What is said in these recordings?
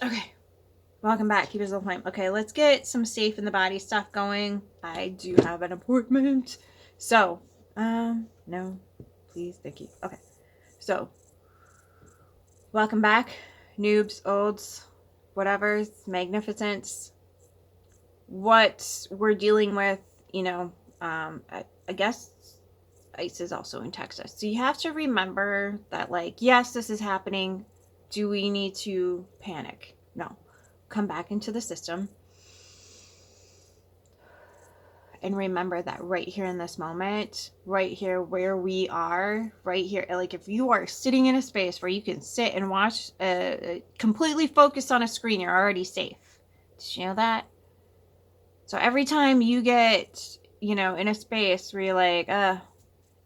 Okay. Welcome back, Keepers of the Flame. Okay, let's get some safe in the body stuff going. I do have an appointment. So, no, please, thank you. Okay, so, welcome back, noobs, olds, whatever's, magnificents. What we're dealing with, I guess ICE is also in Texas. So you have to remember that, like, yes, this is happening. Do we need to panic? No. Come back into the system. And remember that right here in this moment, right here where we are, right here, like if you are sitting in a space where you can sit and watch, completely focused on a screen, you're already safe. Did you know that? So every time you get, in a space where you're like,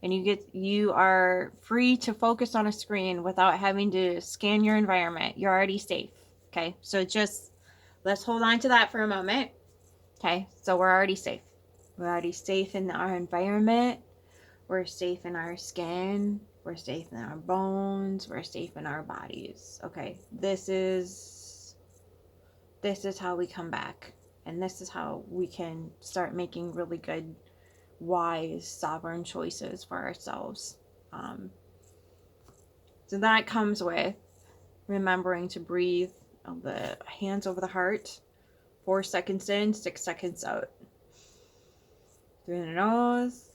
and you are free to focus on a screen without having to scan your environment, you're already safe. Okay, so just let's hold on to that for a moment. Okay, so we're already safe. We're already safe in our environment. We're safe in our skin. We're safe in our bones. We're safe in our bodies. Okay, this is how we come back, and this is how we can start making really good, wise, sovereign choices for ourselves. So that comes with remembering to breathe the hands over the heart, 4 seconds in, 6 seconds out. Through the nose.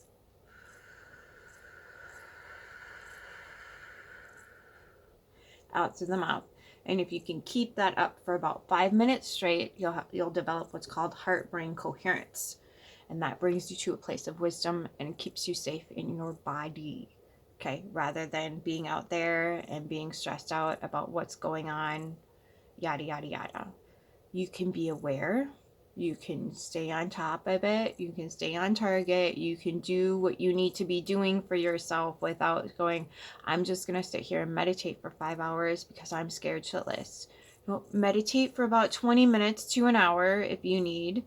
Out through the mouth. And if you can keep that up for about 5 minutes straight, you'll develop what's called heart-brain coherence. And that brings you to a place of wisdom and keeps you safe in your body. Okay, rather than being out there and being stressed out about what's going on, yada, yada, yada. You can be aware. You can stay on top of it. You can stay on target. You can do what you need to be doing for yourself without going, I'm just going to sit here and meditate for 5 hours because I'm scared shitless. No, meditate for about 20 minutes to an hour if you need.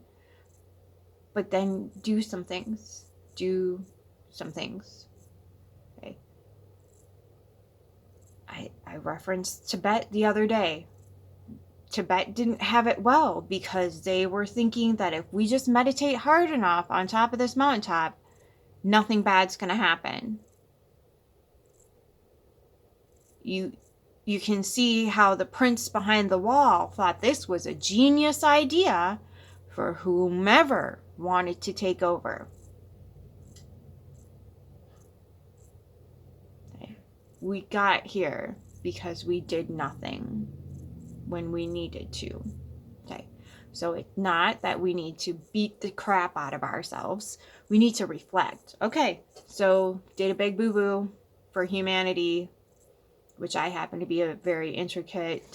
But then do some things. Do some things. Okay. I referenced Tibet the other day. Tibet didn't have it well because they were thinking that if we just meditate hard enough on top of this mountaintop, nothing bad's going to happen. You can see how the prince behind the wall thought this was a genius idea for whomever wanted to take over. Okay. We got here because we did nothing when we needed to. Okay. So it's not that we need to beat the crap out of ourselves. We need to reflect. Okay, so did a big boo-boo for humanity, which I happen to be a very intimate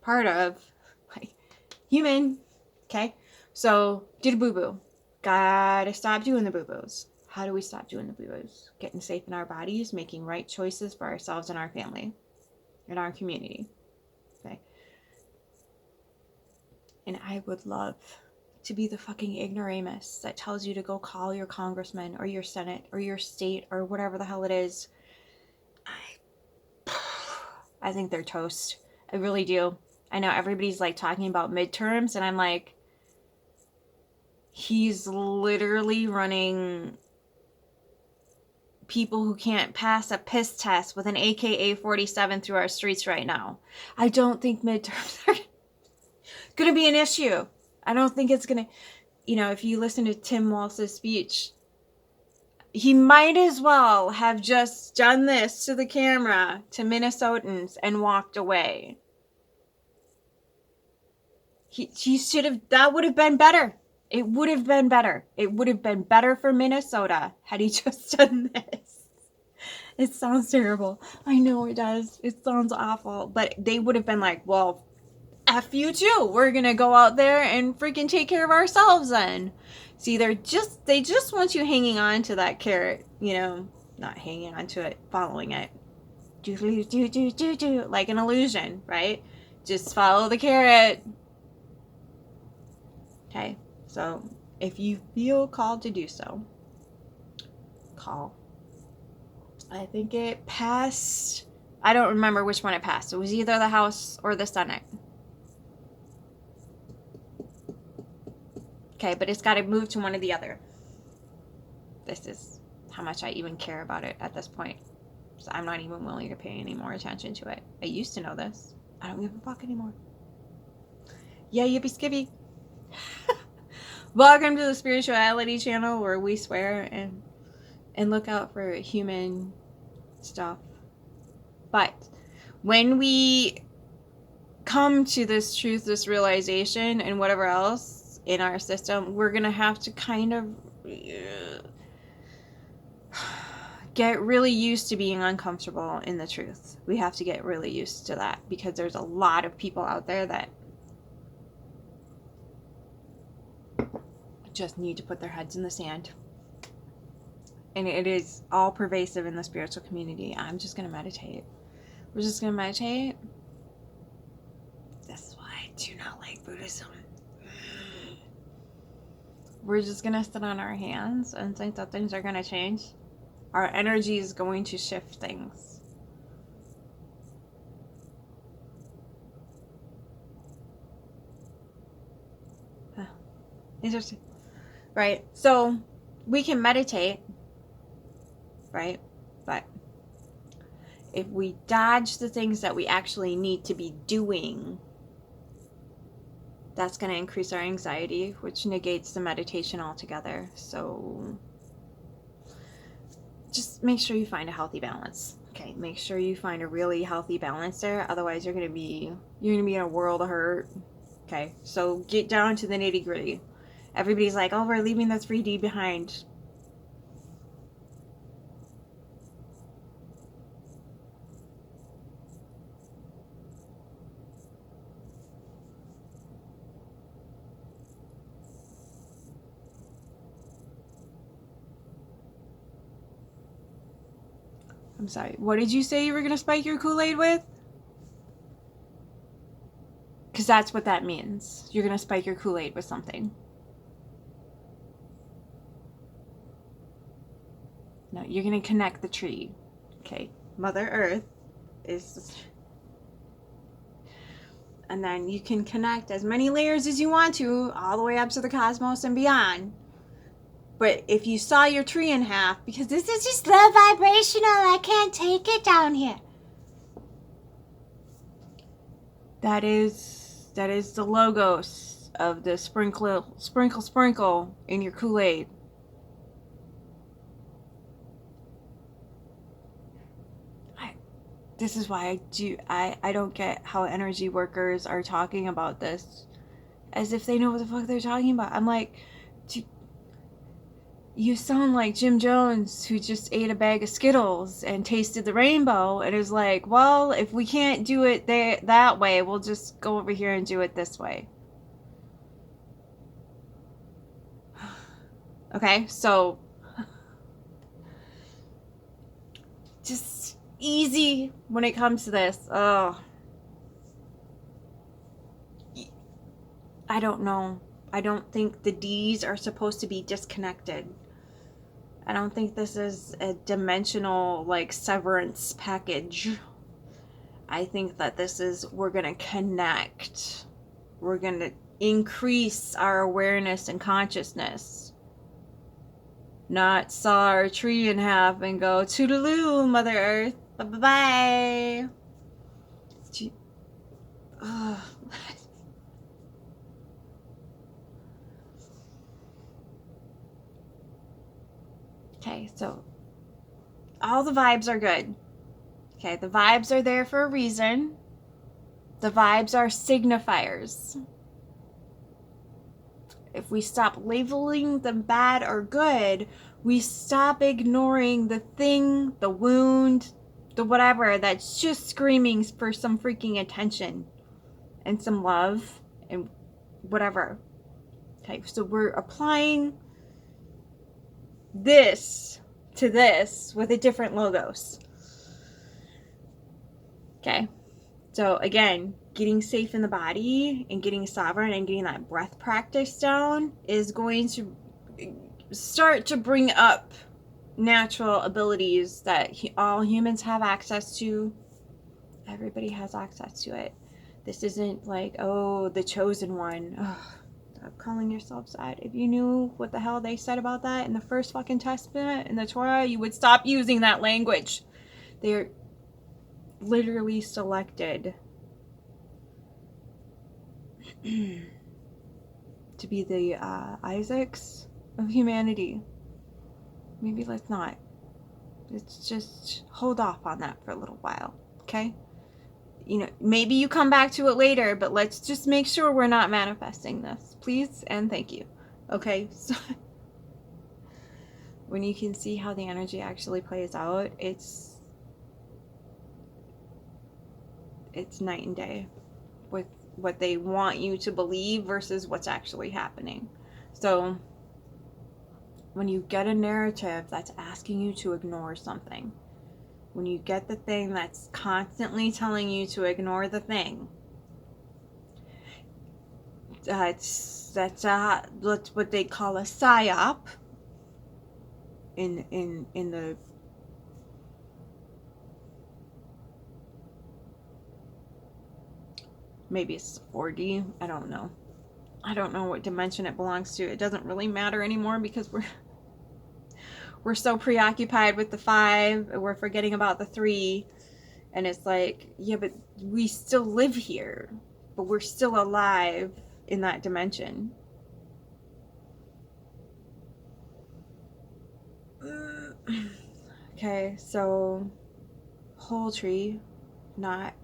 part of, like, human. Okay, so did a boo-boo. Gotta stop doing the boo-boos. How do we stop doing the boo-boos? Getting safe in our bodies, making right choices for ourselves and our family, and our community. Okay. And I would love to be the fucking ignoramus that tells you to go call your congressman or your senate or your state or whatever the hell it is. I think they're toast. I really do. I know everybody's like talking about midterms, and I'm like, he's literally running people who can't pass a piss test with an AK-47 through our streets right now. I don't think midterms are going to be an issue. I don't think it's going to, if you listen to Tim Walz's speech, he might as well have just done this to the camera to Minnesotans and walked away. He should have, that would have been better. It would have been better. It would have been better for Minnesota had he just done this. It sounds terrible. I know it does. It sounds awful. But they would have been like, well, F you too. We're going to go out there and freaking take care of ourselves then. See, they just want you hanging on to that carrot, not hanging on to it, following it. Do, like an illusion, right? Just follow the carrot. Okay, so if you feel called to do so, call. I think it passed. I don't remember which one it passed. It was either the House or the Senate. Okay, but it's got to move to one or the other. This is how much I even care about it at this point. So I'm not even willing to pay any more attention to it. I used to know this. I don't give a fuck anymore. Yeah, yippee skivvy. Welcome to the Spirituality Channel, where we swear and look out for human stuff. But when we come to this truth, this realization, and whatever else in our system, we're going to have to kind of get really used to being uncomfortable in the truth. We have to get really used to that, because there's a lot of people out there that just need to put their heads in the sand. And it is all pervasive in the spiritual community. I'm just going to meditate. We're just going to meditate. This is why I do not like Buddhism. We're just going to sit on our hands and think that things are going to change. Our energy is going to shift things. Interesting. Right? So we can meditate, right? But if we dodge the things that we actually need to be doing, that's going to increase our anxiety, which negates the meditation altogether. So just make sure you find a healthy balance. Okay, make sure you find a really healthy balance there. Otherwise, you're going to be in a world of hurt. Okay, so get down to the nitty gritty. Everybody's like, oh, we're leaving the 3D behind. I'm sorry, what did you say you were going to spike your Kool-Aid with? Because that's what that means. You're going to spike your Kool-Aid with something. No, you're going to connect the tree. Okay, Mother Earth is... And then you can connect as many layers as you want to, all the way up to the cosmos and beyond. But if you saw your tree in half, because this is just low vibrational, I can't take it down here. That is the logos of the sprinkle in your Kool-Aid. This is why I don't get how energy workers are talking about this as if they know what the fuck they're talking about. I'm like, you sound like Jim Jones, who just ate a bag of Skittles and tasted the rainbow and is like, well, if we can't do it that way, we'll just go over here and do it this way. Okay, so just easy when it comes to this. Oh, I don't know. I don't think the D's are supposed to be disconnected. I don't think this is a dimensional, like, severance package. I think that this is, we're going to connect. We're going to increase our awareness and consciousness. Not saw our tree in half and go, toodaloo, Mother Earth. Bye-bye. Okay, so all the vibes are good. Okay, the vibes are there for a reason. The vibes are signifiers. If we stop labeling them bad or good, we stop ignoring the thing, the wound, the whatever that's just screaming for some freaking attention and some love and whatever. Okay, so we're applying this to this with a different logos. Okay, so again, getting safe in the body and getting sovereign and getting that breath practice down is going to start to bring up natural abilities that all humans have access to. Everybody has access to it. This isn't like, oh, the chosen one. Oh, calling yourselves that. If you knew what the hell they said about that in the first fucking testament in the Torah, you would stop using that language. They're literally selected to be the Isaacs of humanity. Maybe let's not. Let's just hold off on that for a little while, okay? You know, maybe you come back to it later, but let's just make sure we're not manifesting this, please and thank you. Okay, so when you can see how the energy actually plays out, it's night and day with what they want you to believe versus what's actually happening. So when you get a narrative that's asking you to ignore something, when you get the thing that's constantly telling you to ignore the thing, that's what they call a psyop in the maybe it's 4D. I don't know what dimension it belongs to. It doesn't really matter anymore because we're so preoccupied with the 5, we're forgetting about the 3, and it's like, yeah, but we still live here, but we're still alive in that dimension. Okay, so whole tree, not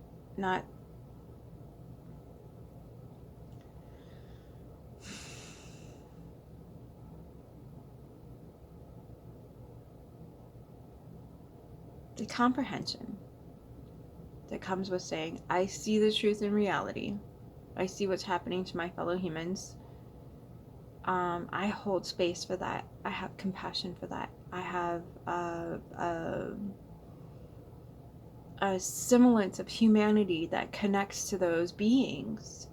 the comprehension that comes with saying, I see the truth in reality. I see what's happening to my fellow humans. I hold space for that. I have compassion for that. I have a semblance of humanity that connects to those beings.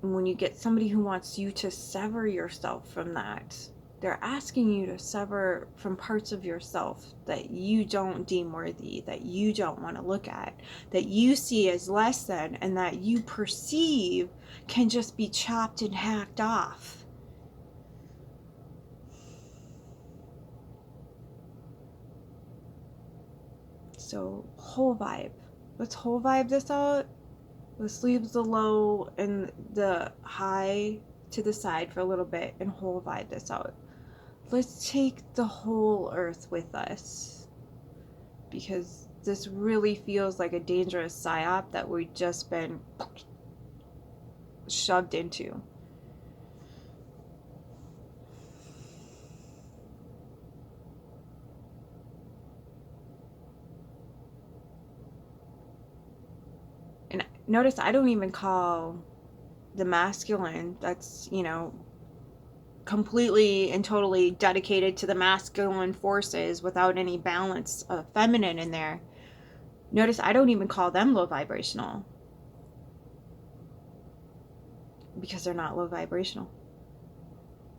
And when you get somebody who wants you to sever yourself from that, they're asking you to sever from parts of yourself that you don't deem worthy, that you don't want to look at, that you see as less than, and that you perceive can just be chopped and hacked off. So, whole vibe. Let's whole vibe this out. Let's leave the low and the high to the side for a little bit and whole vibe this out. Let's take the whole earth with us, because this really feels like a dangerous psyop that we've just been shoved into. And notice I don't even call the masculine that's, completely and totally dedicated to the masculine forces without any balance of feminine in there. Notice I don't even call them low vibrational, because they're not low vibrational.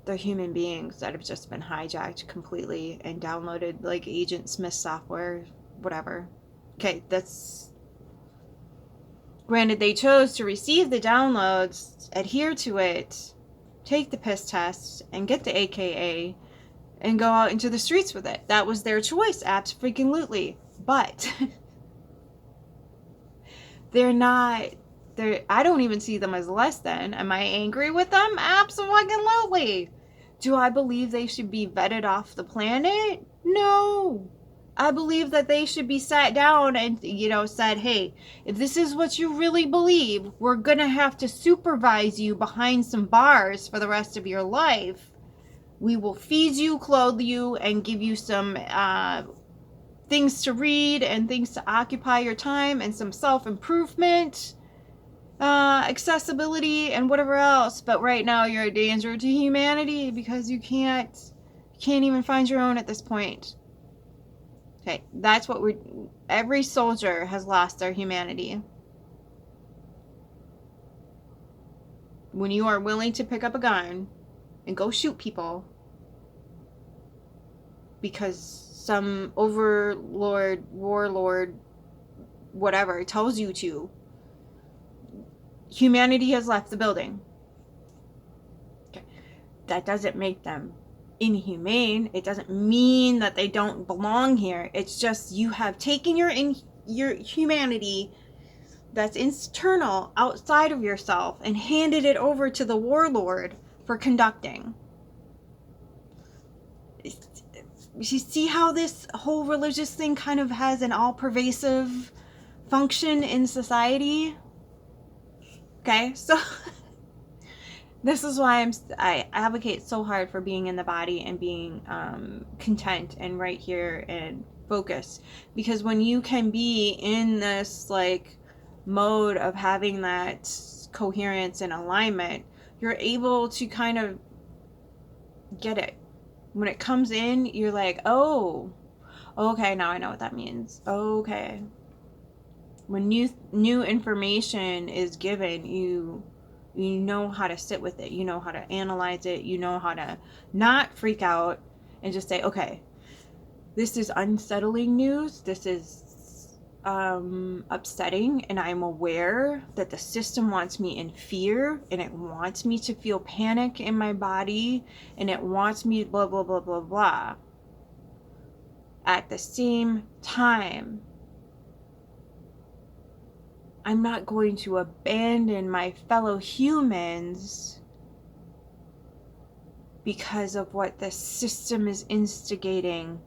They're human beings that have just been hijacked completely and downloaded like Agent Smith software, whatever. Okay, that's granted, they chose to receive the downloads, adhere to it, take the piss test, and get the AKA, and go out into the streets with it. That was their choice, abso-freaking-lutely. But I don't even see them as less than. Am I angry with them? Abso-fucking-lutely. Do I believe they should be vetted off the planet? No. I believe that they should be sat down and, said, hey, if this is what you really believe, we're going to have to supervise you behind some bars for the rest of your life. We will feed you, clothe you, and give you some things to read and things to occupy your time and some self-improvement, accessibility, and whatever else. But right now you're a danger to humanity because you can't even find your own at this point. Okay, that's what every soldier has lost their humanity. When you are willing to pick up a gun and go shoot people because some overlord, warlord, whatever tells you to, Humanity has left the building. Okay. That doesn't make them inhumane. It doesn't mean that they don't belong here. It's just you have taken your humanity that's internal outside of yourself and handed it over to the warlord for conducting. You see how this whole religious thing kind of has an all-pervasive function in society? Okay, so this is why I advocate so hard for being in the body and being content and right here and focused. Because when you can be in this like mode of having that coherence and alignment, you're able to kind of get it. When it comes in, you're like, oh, okay, now I know what that means. Okay. When new information is given, you know how to sit with it. You know how to analyze it. You know how to not freak out and just say, okay, this is unsettling news. This is upsetting, and I'm aware that the system wants me in fear, and it wants me to feel panic in my body, and it wants me blah, blah, blah, blah, blah. At the same time, I'm not going to abandon my fellow humans because of what the system is instigating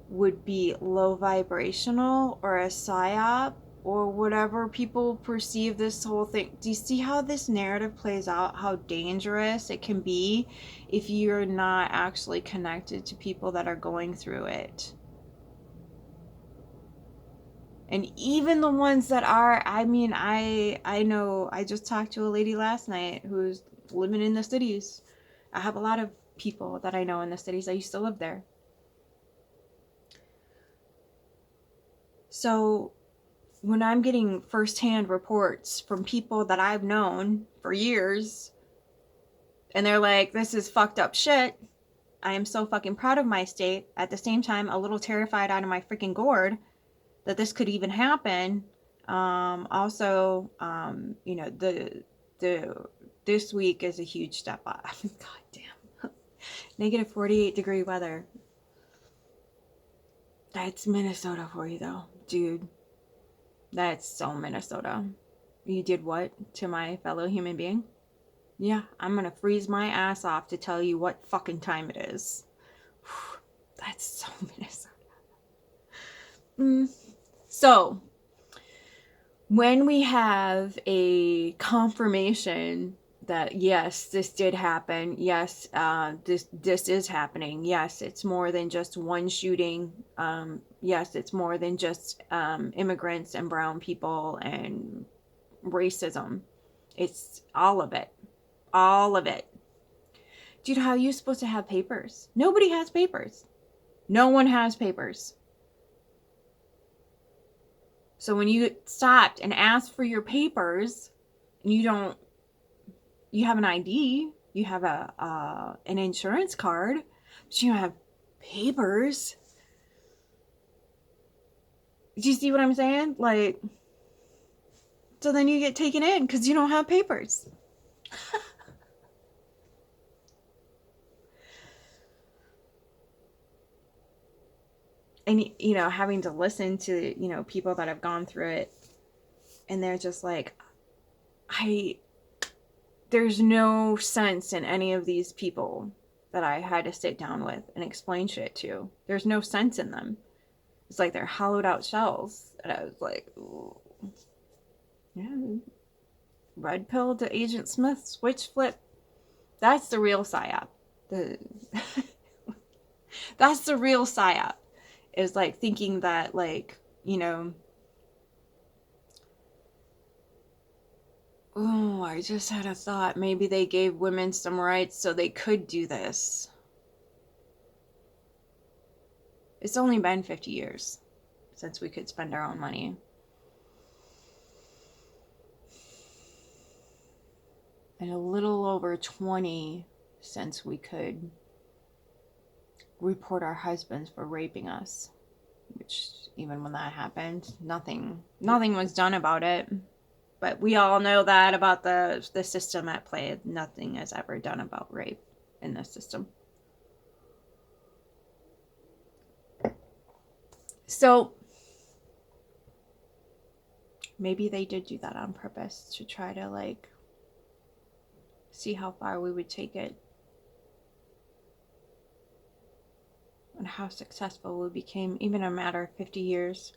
would be low vibrational or a psyop or whatever people perceive this whole thing. Do you see how this narrative plays out? How dangerous it can be if you're not actually connected to people that are going through it. And even the ones that are, I mean, I know, I just talked to a lady last night who's living in the cities. I have a lot of people that I know in the cities. I used to live there. So when I'm getting firsthand reports from people that I've known for years, and they're like, this is fucked up shit, I am so fucking proud of my state. At the same time, a little terrified out of my freaking gourd that this could even happen. Also, you know, this week is a huge step up. God damn. Negative 48-degree weather. That's Minnesota for you, though, dude. That's so Minnesota. You did what to my fellow human being? Yeah, I'm gonna freeze my ass off to tell you what fucking time it is. That's so Minnesota. So, when we have a confirmation that yes, this did happen, yes, this is happening, yes, it's more than just one shooting, yes, it's more than just immigrants and brown people and racism. It's all of it. All of it. Dude, how are you supposed to have papers? Nobody has papers. No one has papers. So when you stopped and asked for your papers, and you have an ID, you have an insurance card, but you don't have papers. Do you see what I'm saying? Like, so then you get taken in because you don't have papers. And, you know, having to listen to, you know, people that have gone through it, and they're just like, there's no sense in any of these people that I had to sit down with and explain shit to. There's no sense in them. It's like they're hollowed out shells. And I was like, ooh. Yeah. Red pill to Agent Smith, switch flip. That's the real psyop. That's the real psyop. Is like thinking that, like, you know, oh, I just had a thought. Maybe they gave women some rights so they could do this. It's only been 50 years since we could spend our own money. And a little over 20 since we could report our husbands for raping us. Which, even when that happened, nothing was done about it. But we all know that about the system at play. Nothing is ever done about rape in this system. So maybe they did do that on purpose to try to like see how far we would take it and how successful we became, even a matter of 50 years.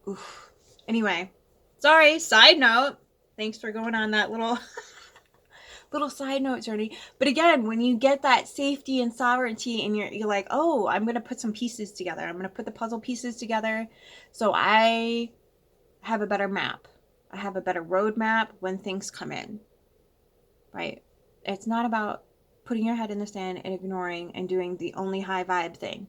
Oof. Anyway, sorry, side note. Thanks for going on that little side note journey. But again, when you get that safety and sovereignty and you're like, oh, I'm going to put some pieces together. I'm going to put the puzzle pieces together so I have a better map. I have a better roadmap when things come in. Right? It's not about putting your head in the sand and ignoring and doing the only high vibe thing.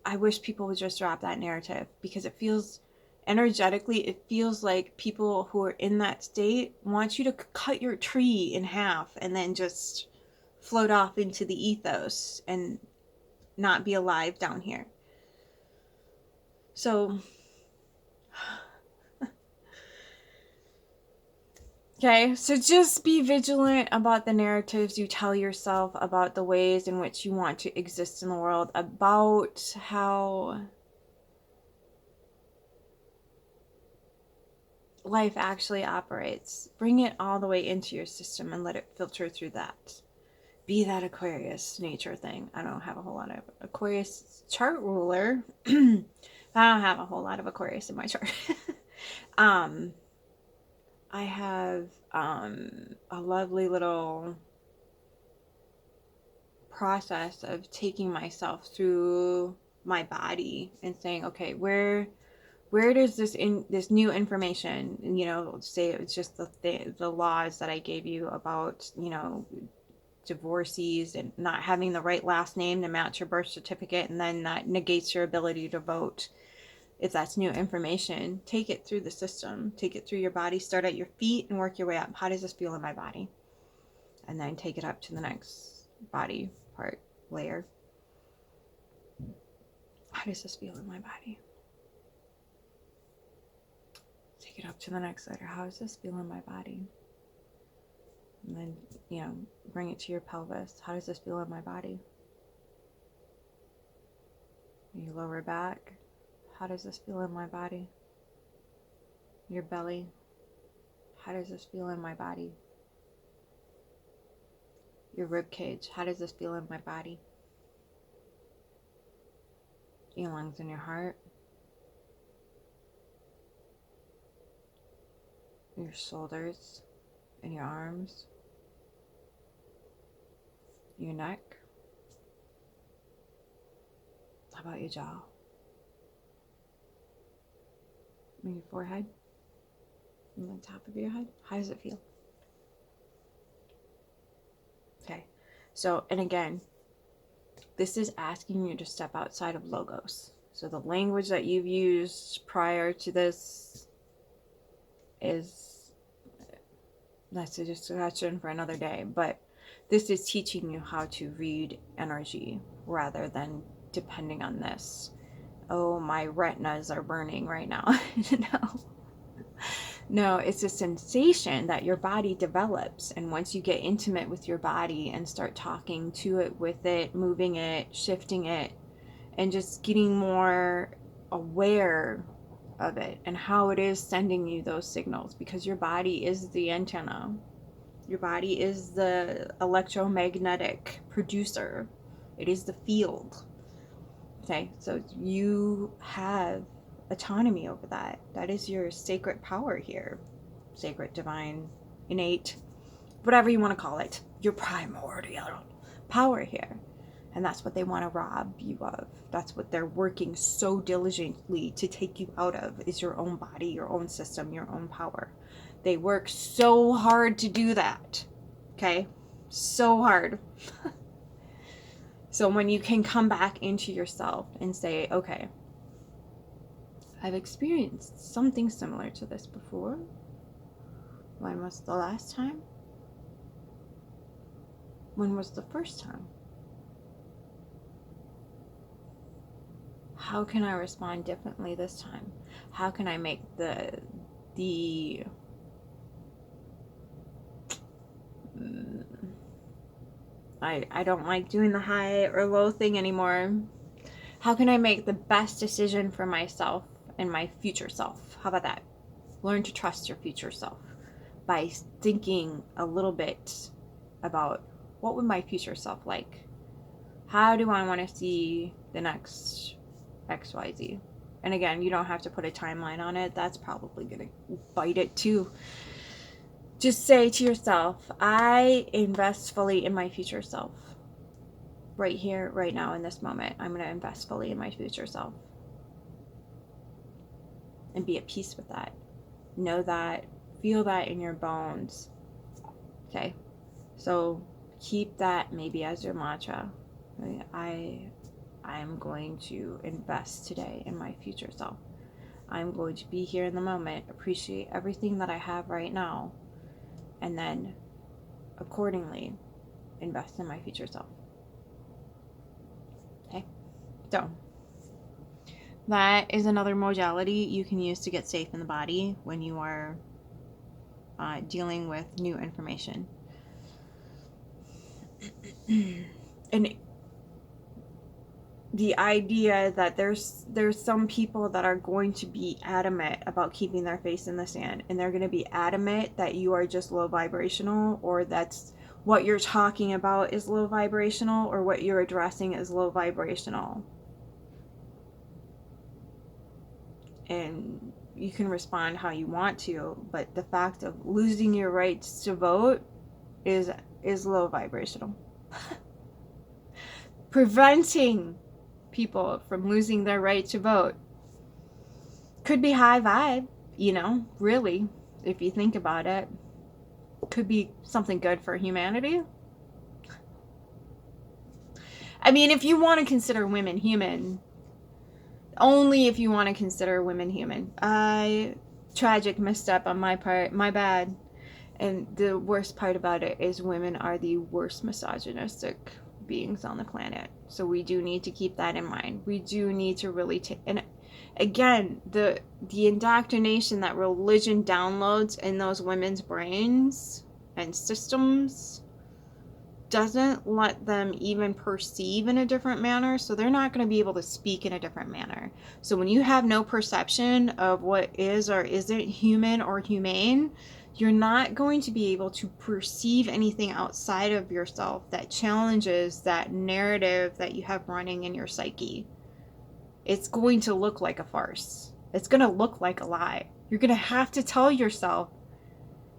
I wish people would just drop that narrative, because it feels energetically, it feels like people who are in that state want you to cut your tree in half and then just float off into the ethos and not be alive down here. So okay, so just be vigilant about the narratives you tell yourself about the ways in which you want to exist in the world, about how life actually operates. Bring it all the way into your system and let it filter through that. Be that Aquarius nature thing. I don't have a whole lot of Aquarius chart ruler. I don't have a whole lot of Aquarius in my chart. I have a lovely little process of taking myself through my body and saying, okay, where does this new information, say it's just the laws that I gave you about, divorcees and not having the right last name to match your birth certificate, and then that negates your ability to vote. If that's new information, take it through the system, take it through your body, start at your feet and work your way up. How does this feel in my body? And then take it up to the next body part layer. How does this feel in my body? Take it up to the next layer. How does this feel in my body? And then, bring it to your pelvis. How does this feel in my body? Your lower back. How does this feel in my body? Your belly. How does this feel in my body? Your rib cage. How does this feel in my body? Your lungs and your heart. Your shoulders and your arms. Your neck. How about your jaw? And your forehead? And the top of your head? How does it feel? Okay. So, and again, this is asking you to step outside of logos. So the language that you've used prior to this that's a discussion for another day, but this is teaching you how to read energy rather than depending on this. Oh, my retinas are burning right now. No, it's a sensation that your body develops. And once you get intimate with your body and start talking to it, with it, moving it, shifting it, and just getting more aware of it and how it is sending you those signals, because your body is the antenna. Your body is the electromagnetic producer. It is the field. Okay, so you have autonomy over that. That is your sacred power here. Sacred, divine, innate, whatever you want to call it. Your primordial power here. And that's what they want to rob you of. That's what they're working so diligently to take you out of, is your own body, your own system, your own power. They work so hard to do that. Okay? So hard. So when you can come back into yourself and say, okay, I've experienced something similar to this before. When was the last time? When was the first time? How can I respond differently this time? How can I make the I don't like doing the high or low thing anymore. How can I make the best decision for myself and my future self? How about that? Learn to trust your future self by thinking a little bit about what would my future self like? How do I want to see the next XYZ? And again, you don't have to put a timeline on it. That's probably going to bite it too. Just say to yourself, I invest fully in my future self. Right here, right now, in this moment, I'm going to invest fully in my future self. And be at peace with that. Know that. Feel that in your bones. Okay? So keep that maybe as your mantra. I'm going to invest today in my future self. I'm going to be here in the moment, appreciate everything that I have right now, and then accordingly invest in my future self. Okay? So that is another modality you can use to get safe in the body when you are dealing with new information. And the idea that there's some people that are going to be adamant about keeping their face in the sand, and they're going to be adamant that you are just low vibrational, or that's what you're talking about is low vibrational, or what you're addressing is low vibrational. And you can respond how you want to, but the fact of losing your rights to vote is low vibrational. Preventing people from losing their right to vote could be high vibe, really, if you think about it. Could be something good for humanity. I mean, if you want to consider women human, only if you want to consider women human. Tragic misstep on my part, my bad. And the worst part about it is women are the worst misogynistic beings on the planet. So we do need to keep that in mind. We do need to really take, and again, the indoctrination that religion downloads in those women's brains and systems doesn't let them even perceive in a different manner, so they're not going to be able to speak in a different manner. So when you have no perception of what is or isn't human or humane, you're not going to be able to perceive anything outside of yourself that challenges that narrative that you have running in your psyche. It's going to look like a farce. It's going to look like a lie. You're going to have to tell yourself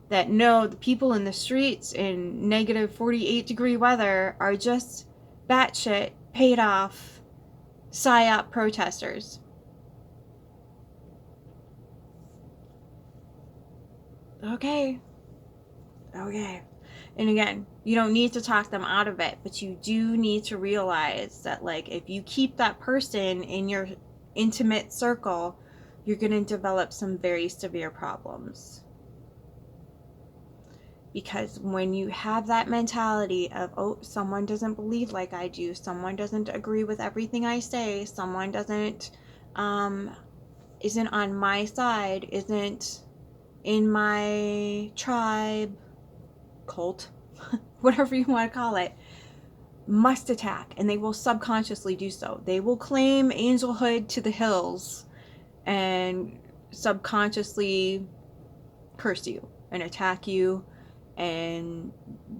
that no, the people in the streets in negative 48-degree weather are just batshit, paid off, psyop protesters. Okay. And again, you don't need to talk them out of it, but you do need to realize that, like, if you keep that person in your intimate circle, you're going to develop some very severe problems. Because when you have that mentality of, oh, someone doesn't believe like I do, someone doesn't agree with everything I say, someone doesn't, isn't on my side, isn't in my tribe, cult, whatever you want to call it, must attack, and they will subconsciously do so. They will claim angelhood to the hills and subconsciously curse you and attack you and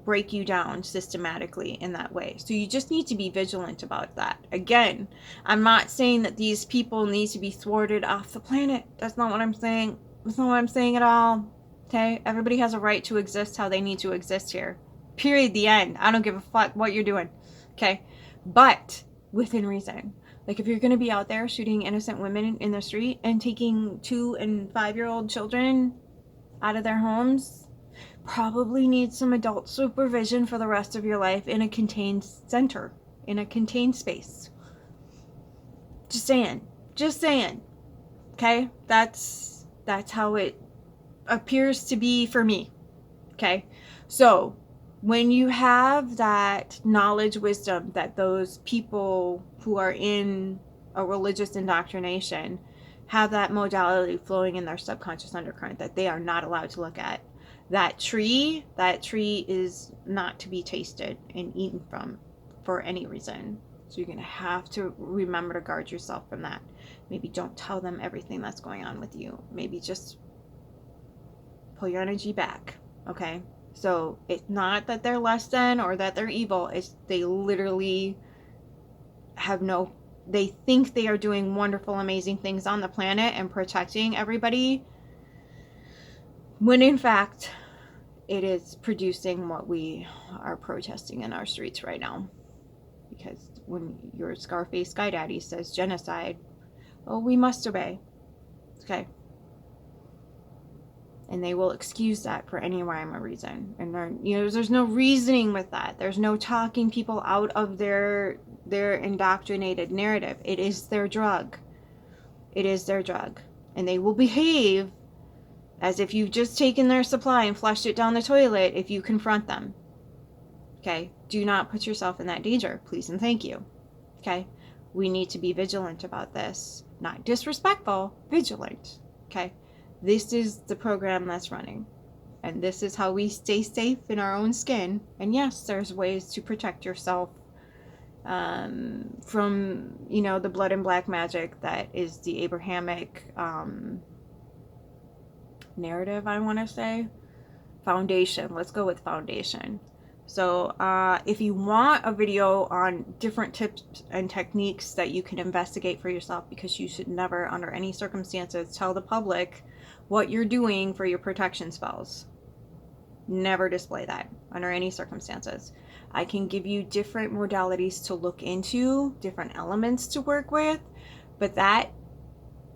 break you down systematically in that way. So you just need to be vigilant about that. Again, I'm not saying that these people need to be thwarted off the planet. That's not what I'm saying. That's not what I'm saying at all. Okay? Everybody has a right to exist how they need to exist here. Period. The end. I don't give a fuck what you're doing. Okay? But within reason. Like, if you're going to be out there shooting innocent women in the street and taking 2- and 5-year-old children out of their homes, probably need some adult supervision for the rest of your life in a contained center, in a contained space. Just saying. Okay? That's how it appears to be for me. Okay? So when you have that knowledge, wisdom that those people who are in a religious indoctrination have that modality flowing in their subconscious undercurrent that they are not allowed to look at. That tree is not to be tasted and eaten from for any reason. So you're going to have to remember to guard yourself from that. Maybe don't tell them everything that's going on with you. Maybe just pull your energy back, okay? So it's not that they're less than or that they're evil. It's they literally they think they are doing wonderful, amazing things on the planet and protecting everybody, when in fact it is producing what we are protesting in our streets right now. Because when your Scarface Sky Daddy says genocide, oh, we must obey. Okay. And they will excuse that for any rhyme or reason. And there's no reasoning with that. There's no talking people out of their indoctrinated narrative. It is their drug. It is their drug. And they will behave as if you've just taken their supply and flushed it down the toilet if you confront them. Okay? Do not put yourself in that danger, please and thank you. Okay? We need to be vigilant about this. Not disrespectful, vigilant. Okay? This is the program that's running. And this is how we stay safe in our own skin. And yes, there's ways to protect yourself from, the blood and black magic that is the Abrahamic narrative, I want to say. Foundation. Let's go with foundation. So if you want a video on different tips and techniques that you can investigate for yourself, because you should never, under any circumstances, tell the public what you're doing for your protection spells. Never display that under any circumstances. I can give you different modalities to look into, different elements to work with, but that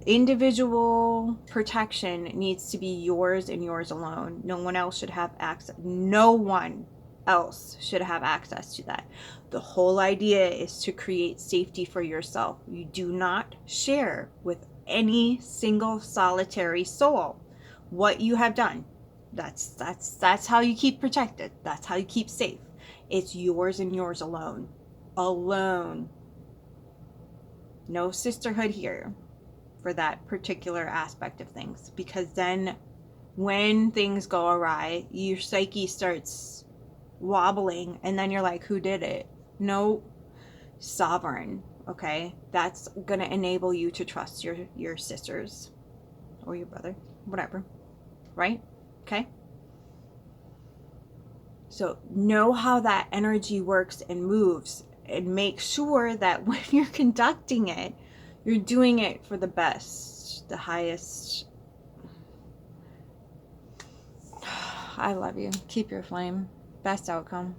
individual protection needs to be yours and yours alone. No one else should have access. No one else should have access to that. The whole idea is to create safety for yourself. You do not share with any single solitary soul what you have done. That's how you keep protected. That's how you keep safe. It's yours and yours alone. Alone. No sisterhood here for that particular aspect of things, because then when things go awry, your psyche starts wobbling and then you're like, who did it? No. Sovereign. Okay, that's gonna enable you to trust your sisters or your brother, whatever, right? Okay, so know how that energy works and moves, and make sure that when you're conducting it, you're doing it for the best, the highest. I love you. Keep your flame. Best outcome.